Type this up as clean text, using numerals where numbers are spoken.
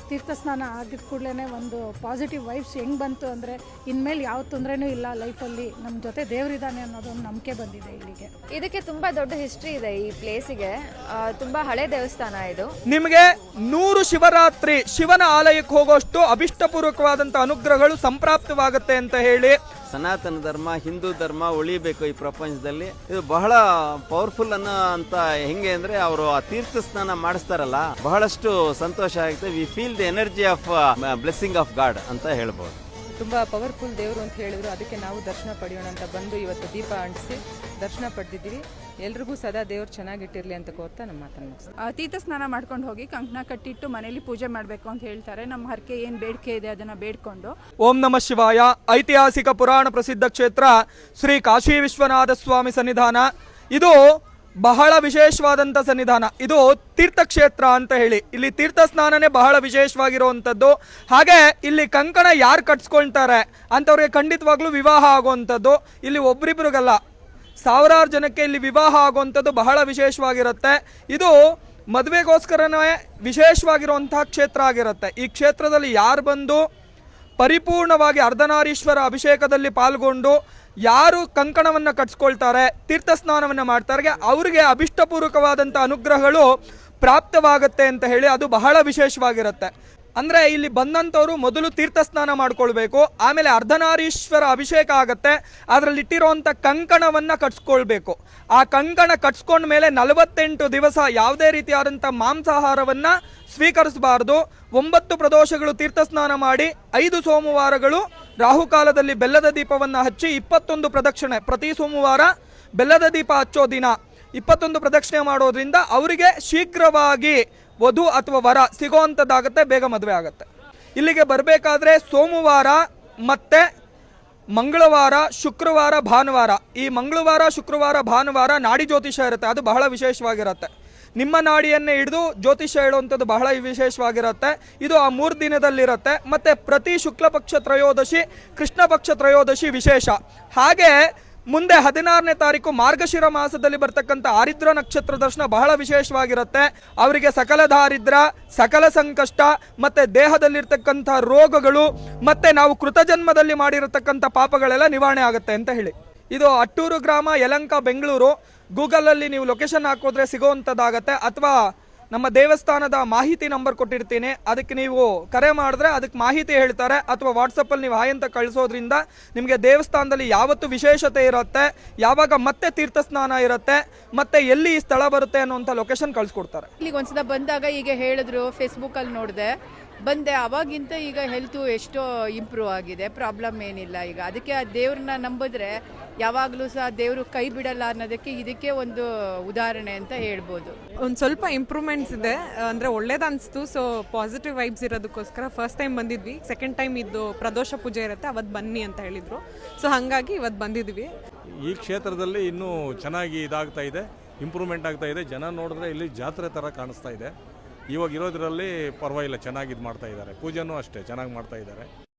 ತೀರ್ಥ ಸ್ನಾನ ಆಗಿದ ಕೂಡಲೇ ಒಂದು ಪಾಸಿಟಿವ್ ವೈಬ್ಸ್ ಹೆಂಗೆ ಬಂತು ಅಂದರೆ ಇನ್ಮೇಲೆ ಯಾವ ತೊಂದರೆನೂ ಇಲ್ಲ ಲೈಫಲ್ಲಿ, ನಮ್ಮ ಜೊತೆ ದೇವರಿದ್ದಾನೆ ಅನ್ನೋದೊಂದು ನಂಬಿಕೆ ಬಂದಿದೆ ಇಲ್ಲಿಗೆ. ಇದಕ್ಕೆ ತುಂಬ ದೊಡ್ಡ ಹಿಸ್ಟ್ರಿ ಇದೆ ಈ ಪ್ಲೇಸಿಗೆ, ತುಂಬ ಹಳೆ ದೇವಸ್ಥಾನ ಇದು. ನಿಮಗೆ 100 ಶಿವರಾತ್ರಿ ಶಿವನ ಆಲಯಕ್ಕೆ ಹೋಗೋಷ್ಟು ಅಭಿಷ್ಟಪೂರ್ವಕವಾದಂಥ ಅನುಗ್ರಹಗಳು ಸಂಪ್ರಾಪ್ತವಾಗುತ್ತೆ ಅಂತ ಹೇಳಿ ಸನಾತನ ಧರ್ಮ ಹಿಂದೂ ಧರ್ಮ ಉಳಿಬೇಕು ಈ ಪ್ರಪಂಚದಲ್ಲಿ. ಇದು ಬಹಳ ಪವರ್ಫುಲ್ ಅಂತ ಹೆಂಗೆ ಅಂದ್ರೆ ಅವರು ಆ ತೀರ್ಥ ಸ್ನಾನ ಮಾಡಿಸ್ತಾರಲ್ಲ, ಬಹಳಷ್ಟು ಸಂತೋಷ ಆಗುತ್ತೆ. We feel the energy of blessing of god ಅಂತ ಹೇಳ್ಬೋದು. ತುಂಬಾ ಪವರ್ಫುಲ್ ದೇವರು ಅಂತ ಹೇಳಿದ್ರು, ಅದಕ್ಕೆ ನಾವು ದರ್ಶನ ಪಡೆಯೋಣ ಅಂತ ಬಂದು ಇವತ್ತು ದೀಪ ಅಂಟಿಸಿ ದರ್ಶನ ಪಡೆದಿದ್ದೀವಿ. ಎಲ್ರಿಗೂ ಸದಾ ದೇವ್ರು ಚೆನ್ನಾಗಿಟ್ಟಿರ್ಲಿ ಅಂತ ಕೋರ್ತಾ ನಮ್ಮ ಮಾತನ್ನು ಮುಗಿಸ್ತೀವಿ. ತೀರ್ಥ ಸ್ನಾನ ಮಾಡ್ಕೊಂಡು ಹೋಗಿ ಕಂಕಣ ಕಟ್ಟಿಟ್ಟು ಮನೇಲಿ ಪೂಜೆ ಮಾಡಬೇಕು ಅಂತ ಹೇಳ್ತಾರೆ. ನಮ್ಮ ಹರಕೆ ಏನು ಬೇಡಿಕೆ ಇದೆ ಅದನ್ನ ಬೇಡ್ಕೊಂಡು. ಓಂ ನಮಃ ಶಿವಾಯ. ಐತಿಹಾಸಿಕ ಪುರಾಣ ಪ್ರಸಿದ್ಧ ಕ್ಷೇತ್ರ ಶ್ರೀ ಕಾಶಿ ವಿಶ್ವನಾಥ ಸ್ವಾಮಿ ಸನ್ನಿಧಾನ. ಇದು ಬಹಳ ವಿಶೇಷವಾದಂಥ ಸನ್ನಿಧಾನ. ಇದು ತೀರ್ಥಕ್ಷೇತ್ರ ಅಂತ ಹೇಳಿ ಇಲ್ಲಿ ತೀರ್ಥ ಸ್ನಾನನೇ ಬಹಳ ವಿಶೇಷವಾಗಿರುವಂಥದ್ದು. ಹಾಗೆ ಇಲ್ಲಿ ಕಂಕಣ ಯಾರು ಕಟ್ಸ್ಕೊಳ್ತಾರೆ ಅಂಥವ್ರಿಗೆ ಖಂಡಿತವಾಗ್ಲೂ ವಿವಾಹ ಆಗುವಂಥದ್ದು. ಇಲ್ಲಿ ಒಬ್ರಿಬ್ರಿಗಲ್ಲ, ಸಾವಿರಾರು ಜನಕ್ಕೆ ಇಲ್ಲಿ ವಿವಾಹ ಆಗುವಂಥದ್ದು ಬಹಳ ವಿಶೇಷವಾಗಿರುತ್ತೆ. ಇದು ಮದುವೆಗೋಸ್ಕರನೇ ವಿಶೇಷವಾಗಿರುವಂತಹ ಕ್ಷೇತ್ರ ಆಗಿರುತ್ತೆ. ಈ ಕ್ಷೇತ್ರದಲ್ಲಿ ಯಾರು ಬಂದು ಪರಿಪೂರ್ಣವಾಗಿ ಅರ್ಧನಾರೀಶ್ವರ ಅಭಿಷೇಕದಲ್ಲಿ ಪಾಲ್ಗೊಂಡು ಯಾರು ಕಂಕಣವನ್ನು ಕಟ್ಸ್ಕೊಳ್ತಾರೆ, ತೀರ್ಥ ಸ್ನಾನವನ್ನು ಮಾಡ್ತಾರೆ, ಅವರಿಗೆ ಅಭಿಷ್ಟಪೂರ್ವಕವಾದಂಥ ಅನುಗ್ರಹಗಳು ಪ್ರಾಪ್ತವಾಗುತ್ತೆ ಅಂತ ಹೇಳಿ ಅದು ಬಹಳ ವಿಶೇಷವಾಗಿರುತ್ತೆ. ಅಂದರೆ ಇಲ್ಲಿ ಬಂದಂಥವ್ರು ಮೊದಲು ತೀರ್ಥ ಸ್ನಾನ ಮಾಡ್ಕೊಳ್ಬೇಕು, ಆಮೇಲೆ ಅರ್ಧನಾರೀಶ್ವರ ಅಭಿಷೇಕ ಆಗುತ್ತೆ, ಅದರಲ್ಲಿಟ್ಟಿರುವಂಥ ಕಂಕಣವನ್ನು ಕಟ್ಸ್ಕೊಳ್ಬೇಕು. ಆ ಕಂಕಣ ಕಟ್ಸ್ಕೊಂಡ ಮೇಲೆ 48 ದಿವಸ ಯಾವುದೇ ರೀತಿಯಾದಂಥ ಮಾಂಸಾಹಾರವನ್ನು ಸ್ವೀಕರಿಸಬಾರ್ದು. 9 ಪ್ರದೋಷಗಳು ತೀರ್ಥ ಸ್ನಾನ ಮಾಡಿ 5 ಸೋಮವಾರಗಳು ರಾಹುಕಾಲದಲ್ಲಿ ಬೆಲ್ಲದ ದೀಪವನ್ನು ಹಚ್ಚಿ 21 ಪ್ರದಕ್ಷಿಣೆ, ಪ್ರತಿ ಸೋಮವಾರ ಬೆಲ್ಲದ ದೀಪ ಹಚ್ಚೋ ದಿನ 21 ಪ್ರದಕ್ಷಿಣೆ ಮಾಡೋದ್ರಿಂದ ಅವರಿಗೆ ಶೀಘ್ರವಾಗಿ ವಧು ಅಥವಾ ವರ ಸಿಗೋವಂಥದ್ದಾಗುತ್ತೆ, ಬೇಗ ಮದುವೆ ಆಗುತ್ತೆ. ಇಲ್ಲಿಗೆ ಬರಬೇಕಾದ್ರೆ ಸೋಮವಾರ ಮತ್ತು ಮಂಗಳವಾರ, ಶುಕ್ರವಾರ, ಭಾನುವಾರ, ಈ ಮಂಗಳವಾರ, ಶುಕ್ರವಾರ, ಭಾನುವಾರ ನಾಡಿ ಜ್ಯೋತಿಷ್ಯ ಇರುತ್ತೆ. ಅದು ಬಹಳ ವಿಶೇಷವಾಗಿರುತ್ತೆ. ನಿಮ್ಮ ನಾಡಿಯನ್ನೇ ಹಿಡಿದು ಜ್ಯೋತಿಷ್ಯ ಹೇಳುವಂಥದ್ದು ಬಹಳ ವಿಶೇಷವಾಗಿರುತ್ತೆ. ಇದು ಆ 3 ದಿನದಲ್ಲಿರುತ್ತೆ. ಮತ್ತು ಪ್ರತಿ ಶುಕ್ಲ ಪಕ್ಷ ತ್ರಯೋದಶಿ, ಕೃಷ್ಣ ಪಕ್ಷ ತ್ರಯೋದಶಿ ವಿಶೇಷ. ಹಾಗೆ ಮುಂದೆ 16ನೇ ತಾರೀಕು ಮಾರ್ಗಶಿರ ಮಾಸದಲ್ಲಿ ಬರ್ತಕ್ಕಂಥ ಆರಿದ್ರ ನಕ್ಷತ್ರ ದರ್ಶನ ಬಹಳ ವಿಶೇಷವಾಗಿರುತ್ತೆ. ಅವರಿಗೆ ಸಕಲ ದಾರಿದ್ರ, ಸಕಲ ಸಂಕಷ್ಟ, ಮತ್ತು ದೇಹದಲ್ಲಿರ್ತಕ್ಕಂಥ ರೋಗಗಳು, ಮತ್ತು ನಾವು ಕೃತಜನ್ಮದಲ್ಲಿ ಮಾಡಿರತಕ್ಕಂಥ ಪಾಪಗಳೆಲ್ಲ ನಿವಾರಣೆ ಆಗುತ್ತೆ ಅಂತ ಹೇಳಿ. ಇದು ಅಟ್ಟೂರು ಗ್ರಾಮ, ಯಲಂಕ, ಬೆಂಗಳೂರು. ಗೂಗಲಲ್ಲಿ ನೀವು ಲೊಕೇಶನ್ ಹಾಕೋದ್ರೆ ಸಿಗೋವಂಥದ್ದಾಗತ್ತೆ. ಅಥವಾ ನಮ್ಮ ದೇವಸ್ಥಾನದ ಮಾಹಿತಿ ನಂಬರ್ ಕೊಟ್ಟಿರ್ತೀನಿ, ಅದಕ್ಕೆ ನೀವು ಕರೆ ಮಾಡಿದ್ರೆ ಅದಕ್ಕೆ ಮಾಹಿತಿ ಹೇಳ್ತಾರೆ. ಅಥವಾ ವಾಟ್ಸಪ್ಪಲ್ಲಿ ನೀವು ಹಾಯ್ ಅಂತ ಕಳಿಸೋದ್ರಿಂದ ನಿಮಗೆ ದೇವಸ್ಥಾನದಲ್ಲಿ ಯಾವತ್ತು ವಿಶೇಷತೆ ಇರುತ್ತೆ, ಯಾವಾಗ ಮತ್ತೆ ತೀರ್ಥ ಸ್ನಾನ ಇರುತ್ತೆ, ಮತ್ತೆ ಎಲ್ಲಿ ಈ ಸ್ಥಳ ಬರುತ್ತೆ ಅನ್ನೋಂಥ ಲೊಕೇಶನ್ ಕಳಿಸ್ಕೊಡ್ತಾರೆ. ಇಲ್ಲಿಗೆ ಒಂದ್ಸಲ ಬಂದಾಗ ಈಗ ಹೇಳಿದ್ರು, ಫೇಸ್ಬುಕ್ಕಲ್ಲಿ ನೋಡಿದೆ, ಬಂದೆ. ಅವಾಗಿಂತ ಈಗ ಹೆಲ್ತು ಎಷ್ಟೋ ಇಂಪ್ರೂವ್ ಆಗಿದೆ, ಪ್ರಾಬ್ಲಮ್ ಏನಿಲ್ಲ ಈಗ. ಅದಕ್ಕೆ ಆ ದೇವ್ರನ್ನ ನಂಬಿದ್ರೆ ಯಾವಾಗಲೂ ಸಹ ದೇವರು ಕೈ ಬಿಡಲ್ಲ ಅನ್ನೋದಕ್ಕೆ ಇದಕ್ಕೆ ಒಂದು ಉದಾಹರಣೆ ಅಂತ ಹೇಳ್ಬೋದು. ಒಂದು ಸ್ವಲ್ಪ ಇಂಪ್ರೂವ್ಮೆಂಟ್ಸ್ ಇದೆ, ಅಂದರೆ ಒಳ್ಳೇದನ್ನಿಸ್ತು. ಸೊ ಪಾಸಿಟಿವ್ ವೈಬ್ಸ್ ಇರೋದಕ್ಕೋಸ್ಕರ ಫಸ್ಟ್ ಟೈಮ್ ಬಂದಿದ್ವಿ. ಸೆಕೆಂಡ್ ಟೈಮ್ ಇದು ಪ್ರದೋಷ ಪೂಜೆ ಇರುತ್ತೆ, ಅವತ್ತು ಬನ್ನಿ ಅಂತ ಹೇಳಿದರು. ಸೊ ಹಾಗಾಗಿ ಇವತ್ತು ಬಂದಿದ್ವಿ. ಈ ಕ್ಷೇತ್ರದಲ್ಲಿ ಇನ್ನೂ ಚೆನ್ನಾಗಿ ಇದಾಗ್ತಾ ಇದೆ, ಇಂಪ್ರೂವ್ಮೆಂಟ್ ಆಗ್ತಾ ಇದೆ. ಜನ ನೋಡಿದ್ರೆ ಇಲ್ಲಿ ಜಾತ್ರೆ ಥರ ಕಾಣಿಸ್ತಾ ಇದೆ. ಇವಾಗ ಇರೋದ್ರಲ್ಲಿ ಪರವಾಗಿಲ್ಲ, ಚೆನ್ನಾಗಿ ಇದು ಮಾಡ್ತಾ ಇದ್ದಾರೆ. ಪೂಜೆನೂ ಅಷ್ಟೇ ಚೆನ್ನಾಗಿ ಮಾಡ್ತಾ ಇದ್ದಾರೆ.